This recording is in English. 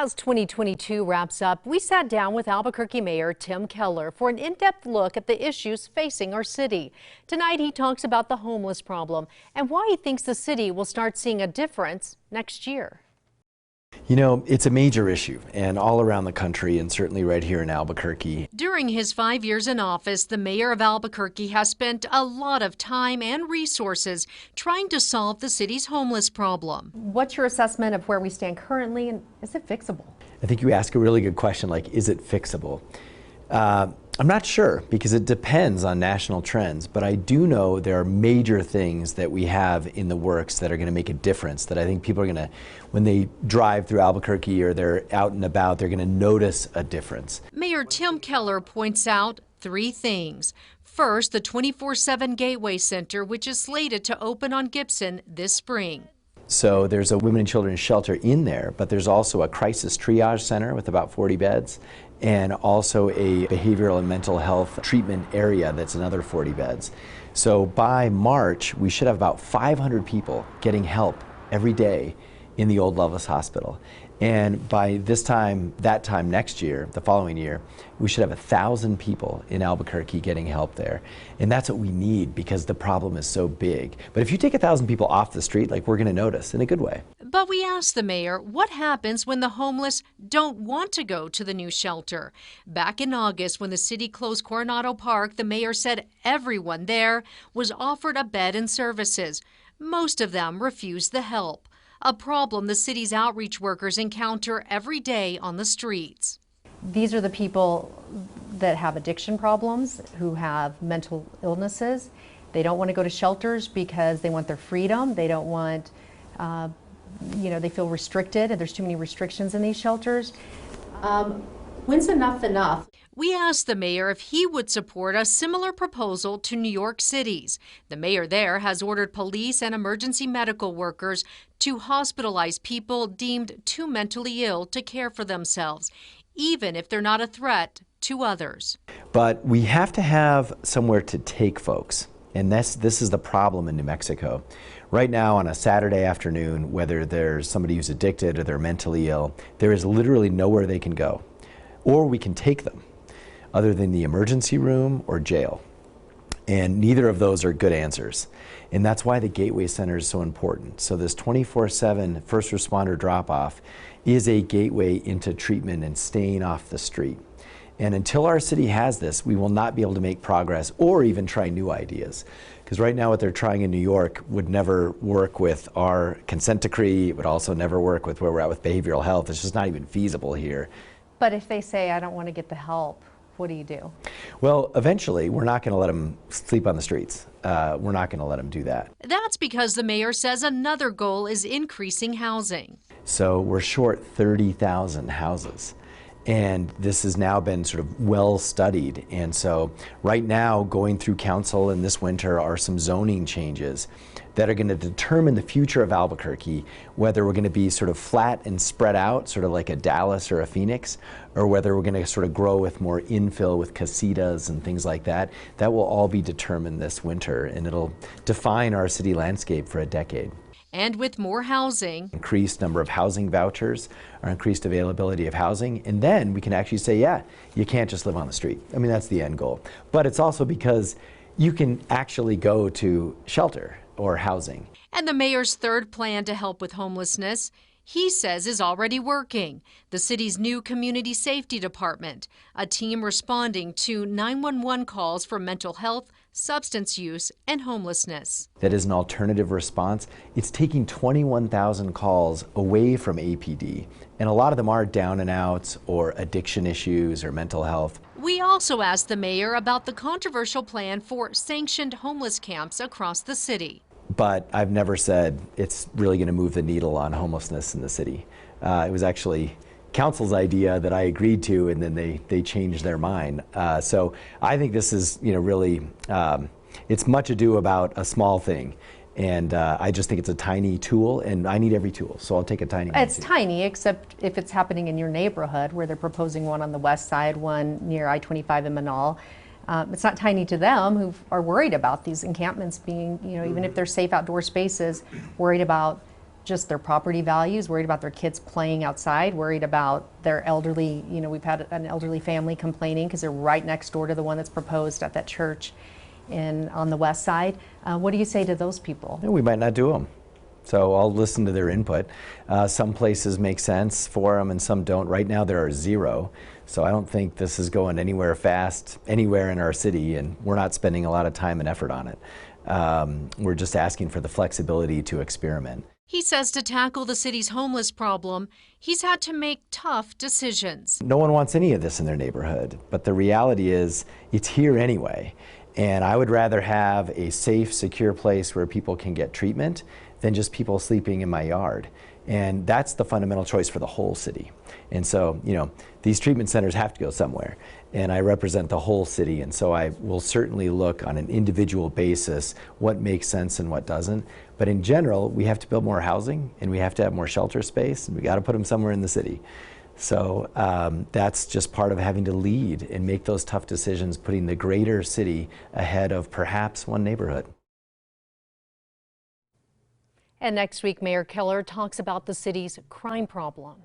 As 2022 wraps up, we sat down with Albuquerque Mayor Tim Keller for an in-depth look at the issues facing our city. Tonight, he talks about the homeless problem and why he thinks the city will start seeing a difference next year. You know, it's a major issue, and all around the country, and certainly right here in Albuquerque. During his 5 years in office, the mayor of Albuquerque has spent a lot of time and resources trying to solve the city's homeless problem. What's your assessment of where we stand currently, and is it fixable? I think you ask a really good question, like, is it fixable? I'm not sure, because it depends on national trends, but I do know there are major things that we have in the works that are going to make a difference, that I think people are going to, when they drive through Albuquerque or they're out and about, they're going to notice a difference. Mayor Tim Keller points out 3 things. First, the 24/7 Gateway Center, which is slated to open on Gibson this spring. So there's a women and children's shelter in there, but there's also a crisis triage center with about 40 beds, and also a behavioral and mental health treatment area that's another 40 beds. So by March, we should have about 500 people getting help every day in the old Loveless Hospital. And by this time, that time next year, the following year, we should have 1,000 people in Albuquerque getting help there. And that's what we need, because the problem is so big. But if you take 1,000 people off the street, like, we're going to notice in a good way. But we asked the mayor what happens when the homeless don't want to go to the new shelter. Back in August, when the city closed Coronado Park, the mayor said everyone there was offered a bed and services. Most of them refused the help, a problem the city's outreach workers encounter every day on the streets. These are the people that have addiction problems, who have mental illnesses. They don't want to go to shelters because they want their freedom. They don't want, they feel restricted, and there's too many restrictions in these shelters. When's enough enough? We asked the mayor if he would support a similar proposal to New York City's. The mayor there has ordered police and emergency medical workers to hospitalize people deemed too mentally ill to care for themselves, even if they're not a threat to others. But we have to have somewhere to take folks. And this is the problem in New Mexico. Right now, on a Saturday afternoon, whether there's somebody who's addicted or they're mentally ill, there is literally nowhere they can go. Or we can take them, other than the emergency room or jail. And neither of those are good answers. And that's why the Gateway Center is so important. So this 24/7 first responder drop-off is a gateway into treatment and staying off the street. And until our city has this, we will not be able to make progress or even try new ideas. Because right now what they're trying in New York would never work with our consent decree. It would also never work with where we're at with behavioral health. It's just not even feasible here. But if they say, I don't want to get the help, what do you do? Well, eventually, we're not going to let them sleep on the streets. We're not going to let them do that. That's because the mayor says another goal is increasing housing. So we're short 30,000 houses. And this has now been sort of well studied. And so right now, going through council in this winter are some zoning changes that are going to determine the future of Albuquerque, whether we're going to be sort of flat and spread out, sort of like a Dallas or a Phoenix, or whether we're going to sort of grow with more infill with casitas and things like that. That will all be determined this winter, and it'll define our city landscape for a decade. And with more housing, increased number of housing vouchers, or increased availability of housing, and then we can actually say, yeah, you can't just live on the street. I mean, that's the end goal. But it's also because you can actually go to shelter or housing. And the mayor's third plan to help with homelessness, he says, is already working. The city's new community safety department, a team responding to 911 calls for mental health, substance use, and homelessness. That is an alternative response. It's taking 21,000 calls away from APD, and a lot of them are down and outs or addiction issues or mental health. We also asked the mayor about the controversial plan for sanctioned homeless camps across the city. But I've never said it's really going to move the needle on homelessness in the city. It was actually council's idea that I agreed to, and then they changed their mind. So I think this is, really, it's much ado about a small thing. And I just think it's a tiny tool, and I need every tool, so I'll take a tiny one. It's tiny, except if it's happening in your neighborhood, where they're proposing one on the west side, one near I-25 in Manal. It's not tiny to them, who are worried about these encampments being, even if they're safe outdoor spaces, worried about just their property values, worried about their kids playing outside, worried about their elderly, we've had an elderly family complaining because they're right next door to the one that's proposed at that church on the west side. What do you say to those people? We might not do them. So I'll listen to their input. Some places make sense for them and some don't. Right now there are 0. So I don't think this is going anywhere fast, anywhere in our city, and we're not spending a lot of time and effort on it. We're just asking for the flexibility to experiment. He says to tackle the city's homeless problem, he's had to make tough decisions. No one wants any of this in their neighborhood, but the reality is it's here anyway. And I would rather have a safe, secure place where people can get treatment than just people sleeping in my yard. And that's the fundamental choice for the whole city. And so, these treatment centers have to go somewhere. And I represent the whole city. And so I will certainly look on an individual basis what makes sense and what doesn't. But in general, we have to build more housing and we have to have more shelter space, and we got to put them somewhere in the city. So that's just part of having to lead and make those tough decisions, putting the greater city ahead of perhaps one neighborhood. And next week, Mayor Keller talks about the city's crime problem.